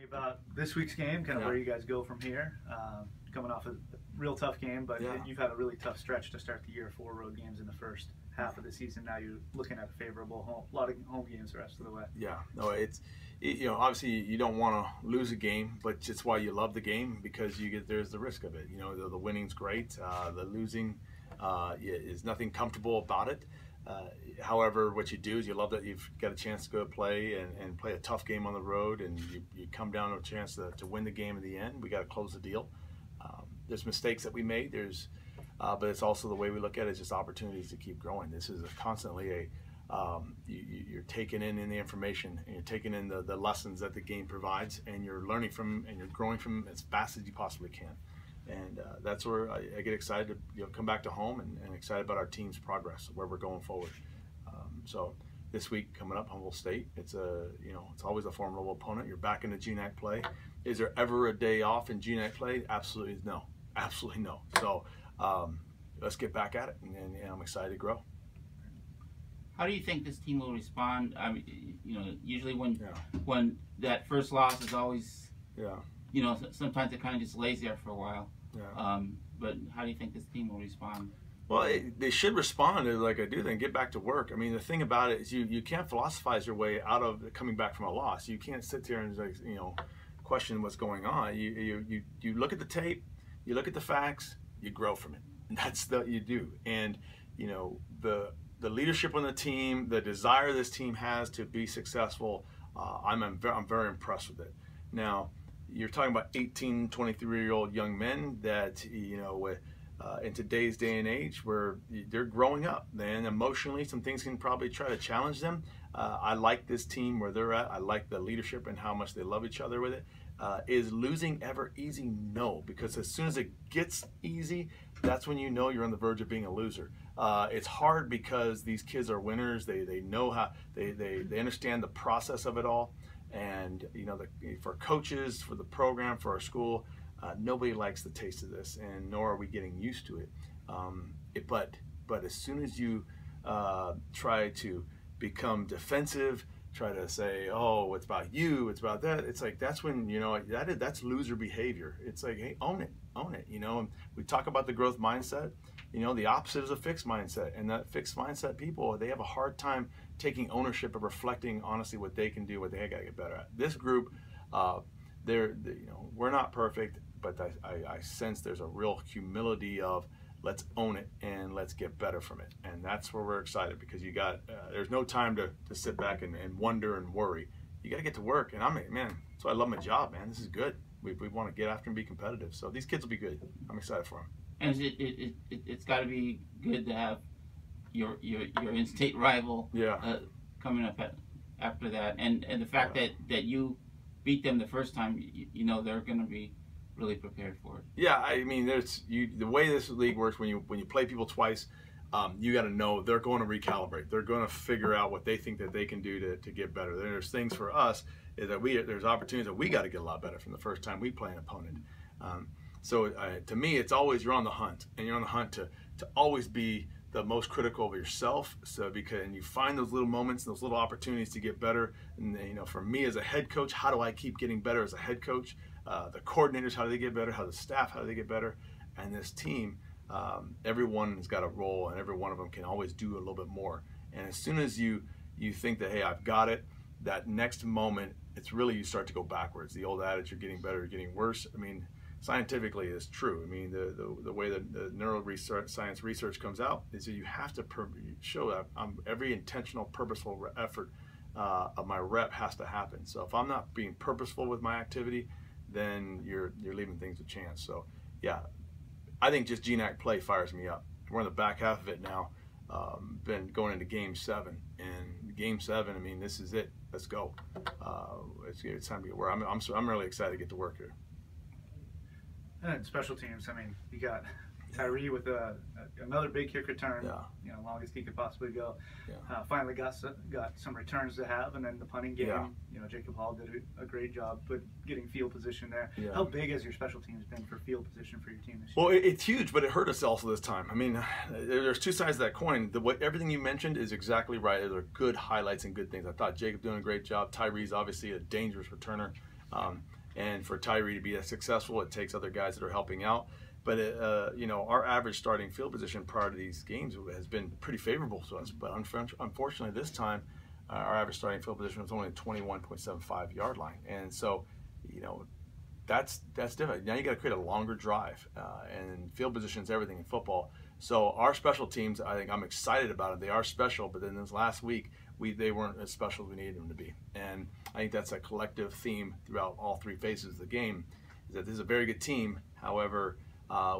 Me about this week's game, kind of where you guys go from here. Coming off a real tough game, but you've had a really tough stretch to start the year. 4 road games in the first half of the season. Now you're looking at a favorable a lot of home games the rest of the way. Yeah, no, obviously you don't want to lose a game, but it's why you love the game, because there's the risk of it. The winning's great, the losing is nothing comfortable about it. However, what you do is you love that you've got a chance to go play and play a tough game on the road, and you come down to a chance to win the game in the end. We got to close the deal. There's mistakes that we made. But it's also the way we look at it is just opportunities to keep growing. This is constantly you're taking in the information, and you're taking in the lessons that the game provides, and you're learning from and you're growing from as fast as you possibly can. And that's where I get excited to come back to home and excited about our team's progress, where we're going forward. So this week coming up, Humboldt State. It's it's always a formidable opponent. You're back into GNAC play. Is there ever a day off in GNAC play? Absolutely no. Absolutely no. So let's get back at it, and I'm excited to grow. How do you think this team will respond? I mean, usually when that first loss is always, sometimes it kind of just lays there for a while. Yeah. But how do you think this team will respond? Well, they should respond like I do, then get back to work. I mean, the thing about it is you can't philosophize your way out of coming back from a loss. You can't sit there and question what's going on. You look at the tape, you look at the facts, you grow from it. And that's what you do. And the leadership on the team, the desire this team has to be successful, I'm very impressed with it. Now, you're talking about 18, 23-year-old young men that in today's day and age where they're growing up, and emotionally some things can probably try to challenge them. I like this team where they're at. I like the leadership and how much they love each other with it. Is losing ever easy? No, because as soon as it gets easy, that's when you know you're on the verge of being a loser. It's hard because these kids are winners. They know how, they understand the process of it all. And for coaches, for the program, for our school, nobody likes the taste of this, and nor are we getting used to it. But as soon as you try to become defensive, try to say, oh, it's about you, it's about that, it's like that's when that's loser behavior. It's like, hey, own it. And we talk about the growth mindset. The opposite is a fixed mindset, and that fixed mindset people, they have a hard time taking ownership of reflecting honestly what they can do, what they got to get better at. This group, we're not perfect, but I sense there's a real humility of let's own it and let's get better from it. And that's where we're excited, because there's no time to sit back and wonder and worry. You got to get to work. And that's why I love my job, man. This is good. We want to get after and be competitive. So these kids will be good. I'm excited for them. And it's got to be good to have your in-state rival coming up after that. And the fact that you beat them the first time, they're going to be really prepared for it. Yeah, I mean, the way this league works, when you play people twice, you got to know they're going to recalibrate. They're going to figure out what they think that they can do to get better. There's things for us is that there's opportunities that we got to get a lot better from the first time we play an opponent. So to me, it's always you're on the hunt, and you're on the hunt to always be the most critical of yourself. So and you find those little moments, those little opportunities to get better. And for me as a head coach, how do I keep getting better as a head coach? The coordinators, how do they get better? How the staff, how do they get better? And this team, everyone has got a role, and every one of them can always do a little bit more. And as soon as you think that, hey, I've got it, that next moment, it's really you start to go backwards. The old adage, you're getting better, you're getting worse. I mean, scientifically is true. I mean, the way that the neuroscience research comes out is that you have to show that every intentional, purposeful effort of my rep has to happen. So if I'm not being purposeful with my activity, then you're leaving things to chance. So yeah, I think just GNAC play fires me up. We're in the back half of it now. Been going into Game 7, and Game 7. I mean, this is it. Let's go. It's time to get work. I'm really excited to get to work here. And special teams, I mean, you got Tyree with another big kick return, longest he could possibly go. Yeah. Finally got some returns to have, and then the punting game, Jacob Hall did a great job getting field position there. Yeah. How big has your special teams been for field position for your team this year? Well, it's huge, but it hurt us also this time. I mean, there's two sides of that coin. Everything you mentioned is exactly right. There are good highlights and good things. I thought Jacob doing a great job. Tyree's obviously a dangerous returner. And for Tyree to be as successful, it takes other guys that are helping out. But you know, our average starting field position prior to these games has been pretty favorable to us. But unfortunately, this time, our average starting field position was only 21.75 yard line, and so, you know, that's different. Now you got to create a longer drive, and field position is everything in football. So our special teams, I think I'm excited about it. They are special, but then this last week they weren't as special as we needed them to be. And I think that's a collective theme throughout all three phases of the game, is that this is a very good team. However,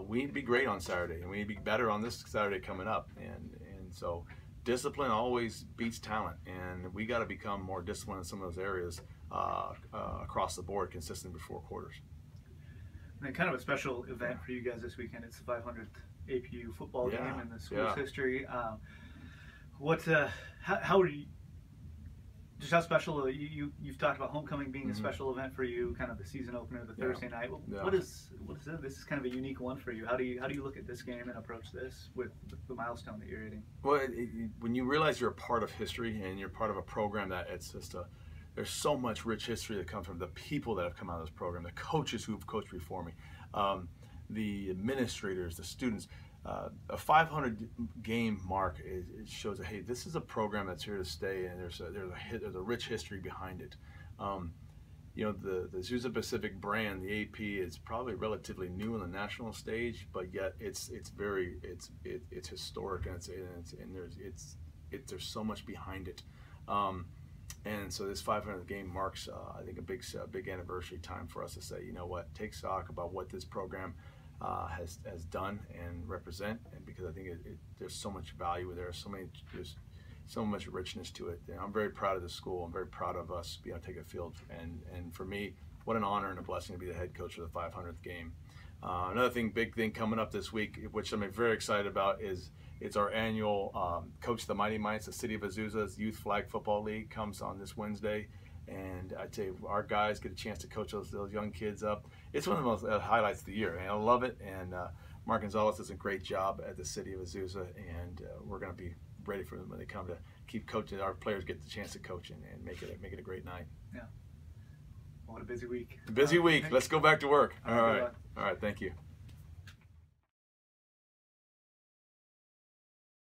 we need to be great on Saturday, and we need to be better on this Saturday coming up. And so discipline always beats talent, and we got to become more disciplined in some of those areas across the board, consistent before quarters. And then kind of a special event for you guys this weekend. It's the 500th APU football game in the school's history. How are you? Just how special you've talked about homecoming being a special event for you, kind of the season opener, the Thursday night. What is it? This is kind of a unique one for you. How do you look at this game and approach this with the milestone that you're hitting? Well, when you realize you're a part of history and you're part of a program that it's just there's so much rich history that comes from the people that have come out of this program, the coaches who've coached before me, the administrators, the students. A 500 game mark it shows that, hey, this is a program that's here to stay, and there's a rich history behind it. You know, the Azusa Pacific brand, the AP, is probably relatively new on the national stage, but yet it's historic, and there's so much behind it. And so this 500th game marks, I think, a big anniversary time for us to say, you know what, take stock about what this program has done and represent, and because I think there's so much value there, there's so much richness to it. And I'm very proud of the school. I'm very proud of us being able to take a field, and for me, what an honor and a blessing to be the head coach of the 500th game. Another big thing coming up this week, which I'm very excited about, is it's our annual Coach the Mighty Mites, the City of Azusa's Youth Flag Football League, comes on this Wednesday. And I tell you, our guys get a chance to coach those young kids up. It's one of the most highlights of the year, and I love it. And Mark Gonzalez does a great job at the City of Azusa, and we're going to be ready for them when they come to keep coaching. Our players get the chance to coach and make it a great night. Yeah. What a busy week. Busy week. Let's go back to work. All right. Thank you.